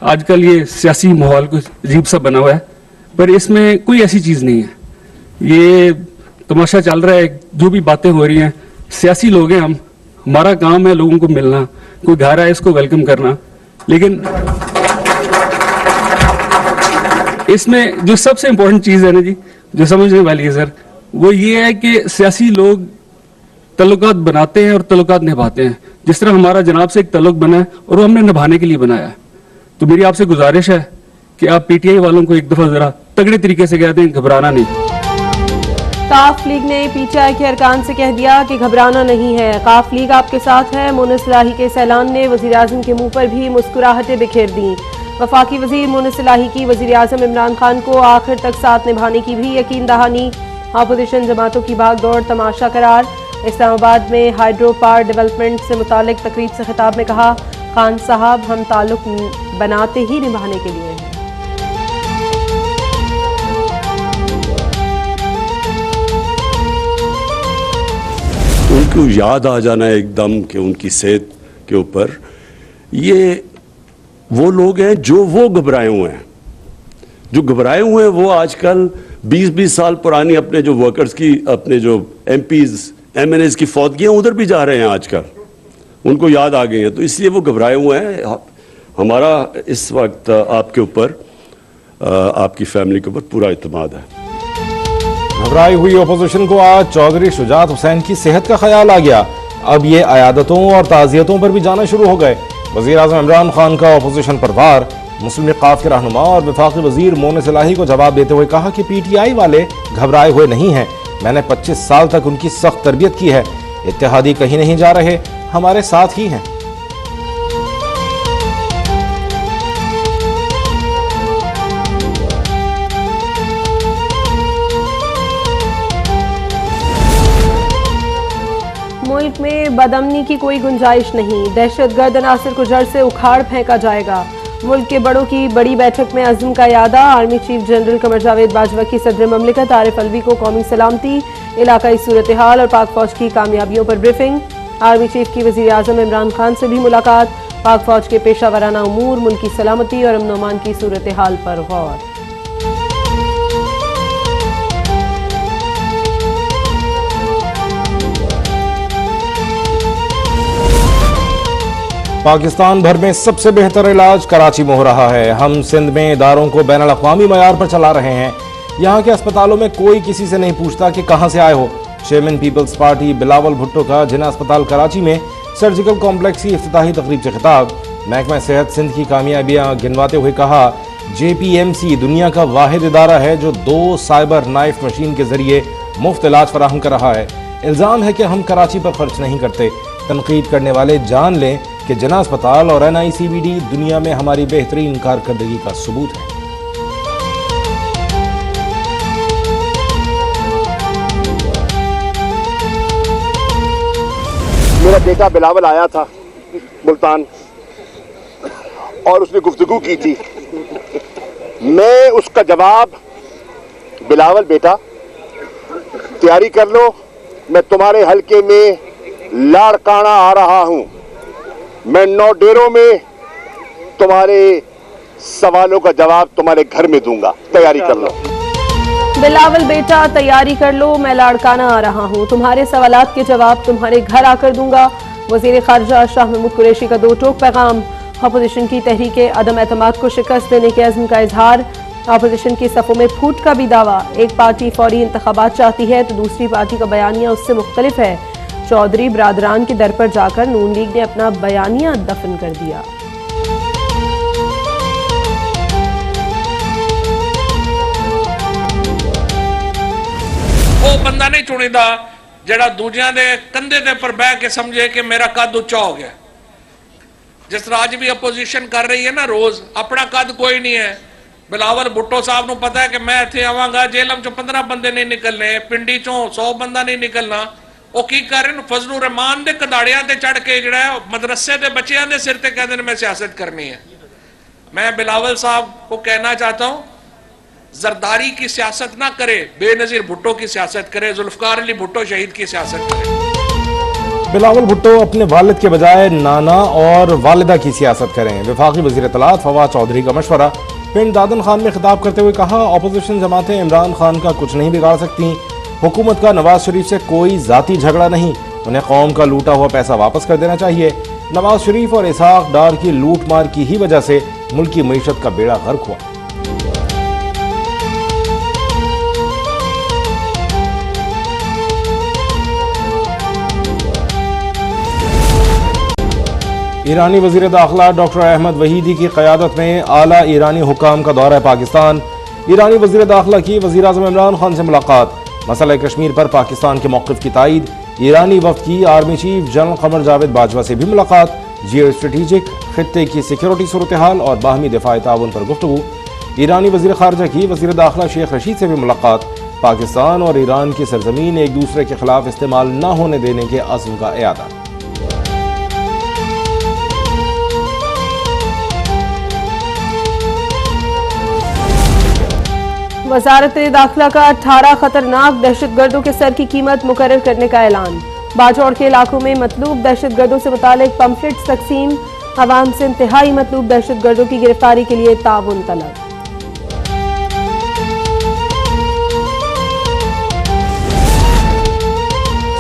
आजकल ये सियासी माहौल कुछ अजीब सा बना हुआ है, पर इसमें कोई ऐसी चीज नहीं है। ये तमाशा चल रहा है, जो भी बातें हो रही हैं, सियासी लोग हैं हम, हमारा काम है लोगों को मिलना, कोई घर आए इसको वेलकम करना। लेकिन इसमें जो सबसे इंपॉर्टेंट चीज है ना जी, जो समझने वाली है सर, वो ये है कि सियासी लोग तल्लुकात बनाते हैं और तल्लुकात निभाते हैं। जिस तरह हमारा जनाब से एक तल्लुक बना है और वो हमने निभाने के लिए बनाया है। तो मेरी आपसे गुजारिश है कि आप पीटीआई वालों को एक दफा जरा तगड़े तरीके से कह दें, घबराना नहीं। काफ लीग ने पीटीआई के अरकान से कह दिया कि घबराना नहीं है, काफ लीग आपके साथ है। मोनिस इलाही के इस ऐलान ने वजीर आजम के मुंह पर भी मुस्कुराहटें बिखेर दी। वफाकी वजीर मोनिस इलाही की वजीर आजम इमरान खान को आखिर तक साथ निभाने की भी यकीन दहानी। अपोजिशन जमातों की भाग दौड़ तमाशा करार। इस्लामाबाद में हाइड्रो पावर डेवलपमेंट से मुतालिक तकरीब से खिताब में कहा, खान साहब हम ताल्लुक बनाते ही निभाने के लिए हैं। उनको याद आ जाना एकदम कि उनकी सेहत के ऊपर, ये वो लोग हैं जो वो घबराए हुए हैं। जो घबराए हुए हैं वो आजकल 20-20 साल पुरानी अपने जो वर्कर्स की, अपने जो एमपीज एमएनएस की फौतगियां उधर भी जा रहे हैं आजकल, उनको याद आ गई हैं, तो इसलिए वो घबराए हुए हैं। हमारा इस वक्त आपके ऊपर, आपकी फैमिली के ऊपर पूरा इत्मीनान है। घबराई हुई अपोजिशन को आज चौधरी शुजात हुसैन की सेहत का ख्याल आ गया। अब ये अयादतों और ताज़ियतों पर भी जाना शुरू हो गए। वज़ीर आज़म इमरान खान का अपोजिशन पर वार। मुस्लिम लीग काफ के रहनुमा और वफाकी वजीर मोनिस इलाही को जवाब देते हुए कहा कि पीटीआई वाले घबराए हुए नहीं हैं, मैंने 25 साल तक उनकी सख्त तरबियत की है, इत्तेहादी कहीं नहीं जा रहे, हमारे साथ ही हैं। मुल्क में बदअमनी की कोई गुंजाइश नहीं, दहशतगर्द अनासर को जड़ से उखाड़ फेंका जाएगा। मुल्क के बड़ों की बड़ी बैठक में अज़्म का यादा। Army chief general Qamar Javed Bajwa की सदर ममलिकत आरिफ अलवी को कौमी सलामती, इलाकाई सूरत हाल और पाक फौज की कामयाबियों पर ब्रीफिंग। आर्मी चीफ की वज़ीर आज़म इमरान खान से भी मुलाकात। पाक फौज के पेशा वराना उमूर, मुल्क की सलामती और अमन अमान की सूरत हाल पर गौर। पाकिस्तान भर में सबसे बेहतर इलाज कराची में हो रहा है। हम सिंध में इदारों को बैनुल अक़वामी मयार पर चला रहे हैं। यहाँ के अस्पतालों में कोई किसी से नहीं पूछता कि कहाँ से आए हो। चेयरमैन पीपल्स पार्टी बिलावल भुट्टो का जिना अस्पताल कराची में सर्जिकल कॉम्प्लेक्स की इफ्तिताही तकरीब से खिताब। महकमा सेहत सिंध की कामयाबियाँ गिनवाते हुए कहा, JPMC दुनिया का वाहिद इदारा है जो 2 साइबर नाइफ मशीन के जरिए मुफ्त इलाज फराहम कर रहा है। इल्ज़ाम है कि हम कराची पर खर्च नहीं करते। तनकीद करने वाले जान लें कि जिना अस्पताल और NICBD दुनिया में हमारी बेहतरीन कारकर्दगी का सबूत है। मेरा बेटा बिलावल आया था मुल्तान और उसने गुफ्तगू की थी। मैं उसका जवाब, बिलावल बेटा तैयारी कर लो, मैं तुम्हारे हलके में लाड़काना आ रहा हूं, मैं 9 डेरों में तुम्हारे सवालों का जवाब तुम्हारे घर में दूंगा, तैयारी कर लो। बिलावल बेटा तैयारी कर लो, मैं लाड़काना आ रहा हूँ, तुम्हारे सवालात के जवाब तुम्हारे घर आकर दूंगा। वजीर खारजा शाह महमूद कुरैशी का 2 टोक पैगाम। अपोजिशन की तहरीक अदम एतमाद को शिकस्त देने के अज़्म का इजहार। अपोजिशन की सफ़ों में फूट का भी दावा। एक पार्टी फौरी इंतखाबात चाहती है तो दूसरी पार्टी का बयानिया उससे मुख्तलिफ है। चौधरी बरादरान के दर पर जाकर नून लीग ने अपना बयानिया दफन कर दिया। वो बंदा नहीं चुनीदा जड़ा दूजियां दे कंधे दे पर बह के समझे कि मेरा कद उच्चा हो गया। जिस तरह आज भी अपोजिशन कर रही है ना, रोज अपना कद कोई नहीं है। बिलावल भुट्टो साहब को पता है कि मैं इत्थे आवांगा, जेलम चो 15 बंदे नहीं निकलने, पिंडी चो 100 बंदा नहीं निकलना। वो की कर रहे फजलुर रहमान दे कदाड़ियां ते चढ़ के जड़ा मदरसे दे बच्चियां दे सिर ते कहते मैं सियासत करनी है। मैं बिलावल साहब को कहना चाहता हूं, जरदारी की सियासत ना करे, बेनजीर भुट्टो की सियासत करे, जुल्फकार अली भुट्टो शहीद की सियासत करे। बिलावल भुट्टो अपने वालिद के बजाय नाना और वालिदा की सियासत करें। वफाकी वज़ीर इत्तलात फवाद चौधरी का मशवरा। पिंड दादन खान में खिताब करते हुए कहा, अपोजिशन जमातें इमरान खान का कुछ नहीं बिगाड़ सकती। हुकूमत का नवाज शरीफ से कोई जाती झगड़ा नहीं, उन्हें कौम का लूटा हुआ पैसा वापस कर देना चाहिए। नवाज शरीफ और इसहाक डार की लूट मार की ही वजह से मुल्क की मईशत का बेड़ा गर्क हुआ। ईरानी वजीर दाखिला डॉक्टर अहमद वहीदी की क़यादत में आला ईरानी हुकाम का दौरा पाकिस्तान। ईरानी वजीर दाखिला की वजीर आज़म इमरान खान से मुलाकात। मसला कश्मीर पर पाकिस्तान के मौक़िफ़ की तायीद। ईरानी वफ़द की आर्मी चीफ जनरल क़मर जावेद बाजवा से भी मुलाकात। जियो स्ट्रेटेजिक खित्ते की सिक्योरिटी सूरत हाल और बाहमी दिफाई ताउन पर गुफ्तगू। ईरानी वजीर ख़ारजा की वजीर दाखिला शेख रशीद से भी मुलाकात। पाकिस्तान और ईरान की सरजमीन एक दूसरे के खिलाफ इस्तेमाल न होने देने के अज़्म का इयादा। वजारत दाखिला का 18 खतरनाक दहशतगर्दों के सर की कीमत मुकर्रर करने का ऐलान। बाजौड़ के इलाकों में मतलूब दहशतगर्दों से मुतालिक पम्फलेट्स तकसीम। अवाम से इंतहाई मतलूब दहशतगर्दों की गिरफ्तारी के लिए ताउन तलब।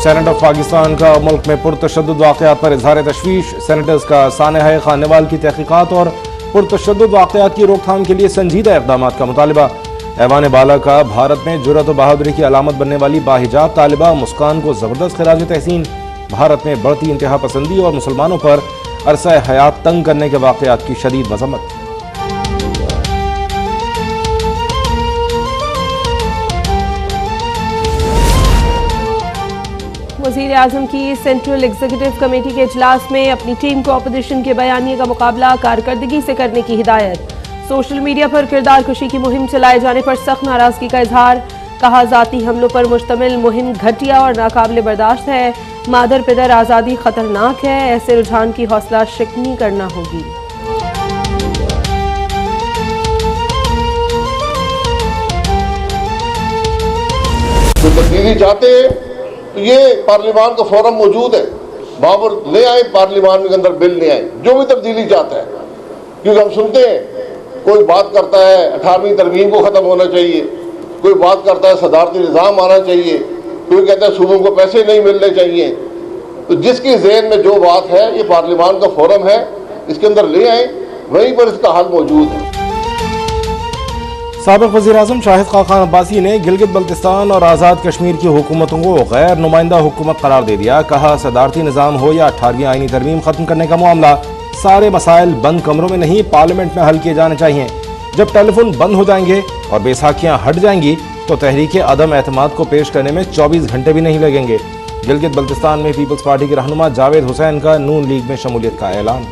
सेनेट ऑफ पाकिस्तान का मुल्क में पुरतशद्दुद वाक़यात पर इजहार तशवीश। सेनेटर्स का सानहा खानेवाल की तहकीकात और पुरतशद्दुद वाक़यात की रोकथाम के लिए संजीदा इक़दाम का मुतालबा। ऐवान बाला का भारत में जुर्रत व बहादुरी की अलामत बनने वाली बाहिजाब तालिबा मुस्कान को जबरदस्त खिराज तहसीन। भारत में बढ़ती इंतहा पसंदी और मुसलमानों पर अरसा हयात तंग करने के वाक़यात की शदीद मजम्मत। वज़ीर आज़म की सेंट्रल एग्जीक्यूटिव कमेटी के इजलास में अपनी टीम को अपोजिशन के बयानिए का मुकाबला कारकर्दगी से करने की हिदायत। सोशल मीडिया पर किरदार कुशी की मुहिम चलाए जाने पर सख्त नाराजगी का इजहार। कहा, जाती हमलों पर मुश्तमिल मुहिम घटिया और नाकाबिले बर्दाश्त है। मादर पिदर आज़ादी खतरनाक है, ऐसे रुझान की हौसला शिकनी करना होगी। तो तब्दीली चाहते हैं तो ये पार्लियामान का फोरम मौजूद है, बाबर ले आए पार्लियामान के अंदर बिल ले आए जो भी तब्दीली चाहता है। क्योंकि हम सुनते हैं कोई बात करता है 18वीं तरमीम को ख़त्म होना चाहिए, कोई बात करता है सदारती निज़ाम आना चाहिए, कोई कहता है सूबों को पैसे नहीं मिलने चाहिए। तो जिसकी ज़हन में जो बात है, ये पार्लियामान का फोरम है, इसके अंदर ले आए, वहीं पर इसका हल मौजूद है। साबिक़ वज़ीर आज़म शाहिद खान अब्बासी ने गिलगित बल्तिस्तान और आज़ाद कश्मीर की हुकूमतों को गैर नुमाइंदा हुकूमत करार दे दिया। कहा, सदारती निज़ाम हो या 18वीं आईनी तरमीम ख़त्म करने का मामला, सारे मसाइल बंद कमरों में नहीं पार्लियामेंट में हल किए जाने चाहिए। जब टेलीफोन बंद हो जाएंगे और बैसाखियां हट जाएंगी तो तहरीक अदम एतमाद को पेश करने में 24 घंटे भी नहीं लगेंगे। गिलगित बल्तिस्तान में पीपल्स पार्टी के रहनुमा जावेद हुसैन का नून लीग में शमूलियत का ऐलान।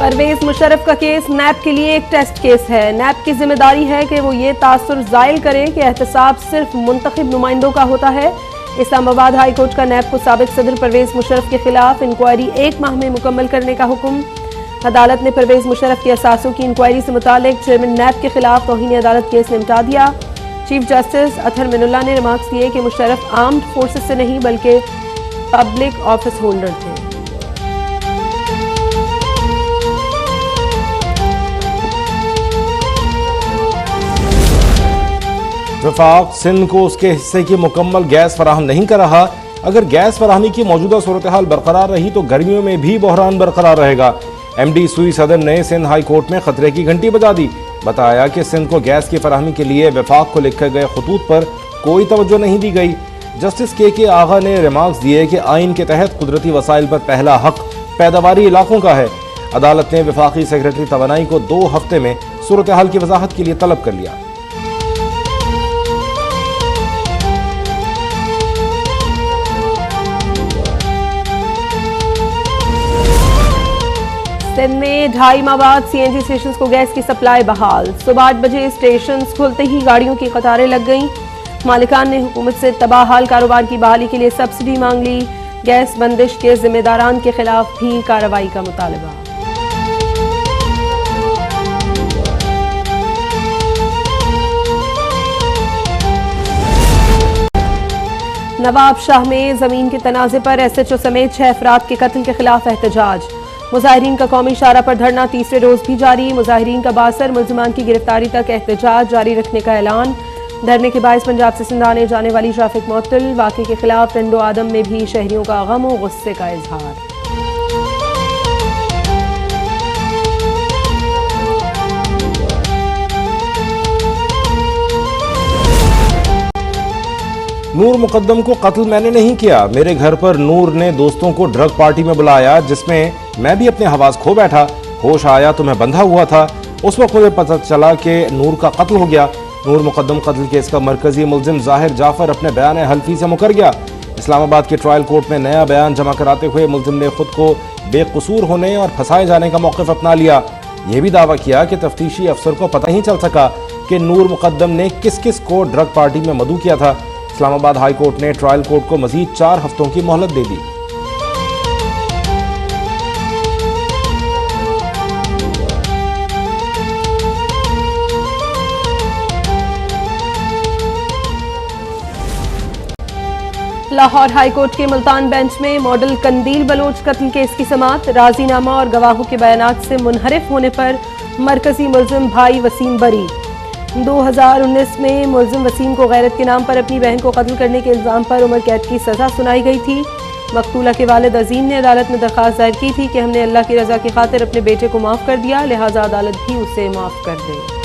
परवेज मुशर्रफ का केस नैब के लिए एक टेस्ट केस है। नैब की जिम्मेदारी है कि वो ये तासुर जाहिर करे कि एहतसाब सिर्फ मुंतखब नुमाइंदों का होता है। इस्लामाबाद हाई कोर्ट का नैब को साबिक सदर परवेज मुशर्रफ के खिलाफ इंक्वायरी 1 माह में मुकम्मल करने का हुक्म। अदालत ने परवेज मुशर्रफ की असासों की इंक्वायरी से मुतालिक चेयरमैन नैब के खिलाफ तौहीन अदालत केस निपटा दिया। चीफ जस्टिस अतहर मिनुल्लाह ने रिमार्क्स दिए कि मुशर्रफ आर्म्ड फोर्सेस से नहीं बल्कि पब्लिक ऑफिस होल्डर थे। वफाक सिंध को उसके हिस्से की मुकम्मल गैस फराहम नहीं कर रहा। अगर गैस फराहमी की मौजूदा सूरत हाल बरकरार रही तो गर्मियों में भी बहरान बरकरार रहेगा। MD सुई सदर ने सिंध हाई कोर्ट में खतरे की घंटी बजा दी। बताया कि सिंध को गैस की फराहमी के लिए वफाक को लिखे गए खतूत पर कोई तवज्जो नहीं दी गई। जस्टिस के आगा ने रिमार्क्स दिए कि आइन के तहत कुदरती वसाइल पर पहला हक पैदावारी इलाकों का है। अदालत ने वफाकी सेक्रेटरी तवानाई को 2 हफ्ते में सूरत हाल की वजाहत के लिए तलब कर लिया। सिंध में 2.5 माह बाद CNG स्टेशन को गैस की सप्लाई बहाल। सुबह 8 बजे स्टेशन खुलते ही गाड़ियों की कतारें लग गईं। मालिकान ने हुकूमत से तबाह हाल कारोबार की बहाली के लिए सब्सिडी मांग ली। गैस बंदिश के जिम्मेदारान के खिलाफ भी कार्रवाई का मुतालबा। नवाब शाह में जमीन के तनाजे पर SHO समेत 6 अफराद के कत्ल के खिलाफ एहतजाज। मुजाहिरीन का कौमी शाहराह पर धरना तीसरे रोज भी जारी। मुजाहिरीन का बासर मुल्जिमान की गिरफ्तारी तक एहतजाज जारी रखने का ऐलान। धरने के बायस पंजाब से सिंध आने जाने वाली ट्रैफिक मुअत्तल। वाक़े के खिलाफ रंडो आदम में भी शहरियों का गम और गुस्से का इजहार। नूर मुकद्दम को कत्ल मैंने नहीं किया। मेरे घर पर नूर ने दोस्तों को ड्रग पार्टी में बुलाया जिसमें मैं भी अपने हवास खो बैठा। होश आया तो मैं बंधा हुआ था। उस वक्त मुझे पता चला कि नूर का कत्ल हो गया। नूर मुकद्दम कत्ल केस का मरकजी मुल्जिम जाहिर जाफर अपने बयान हल्फी से मुकर गया। इस्लामाबाद के ट्रायल कोर्ट में नया बयान जमा कराते हुए मुल्जिम ने खुद को बेकसूर होने और फंसाए जाने का मौक़िफ़ अपना लिया। यह भी दावा किया कि तफ्तीशी अफसर को पता ही चल सका कि नूर मुकद्दम ने किस किस को ड्रग पार्टी में मदऊ किया था। इस्लामाबाद हाई कोर्ट ने ट्रायल कोर्ट को मजीद 4 हफ्तों की मोहलत दे दी। लाहौर हाई कोर्ट के मुल्तान बेंच में मॉडल कंदील बलोच कत्ल केस की समाअत। राजीनामा और गवाहों के बयानात से मुनहरिफ होने पर मरकजी मुल्जिम भाई वसीम बरी। 2019 में मुल्जिम वसीम को गैरत के नाम पर अपनी बहन को कत्ल करने के इल्जाम पर उम्र कैद की सजा सुनाई गई थी। मकतूला के वालिद अजीम ने अदालत में दरख्वास्त दायर की थी कि हमने अल्लाह की रजा की खातिर अपने बेटे को माफ कर दिया, लिहाजा अदालत भी उसे माफ कर दे।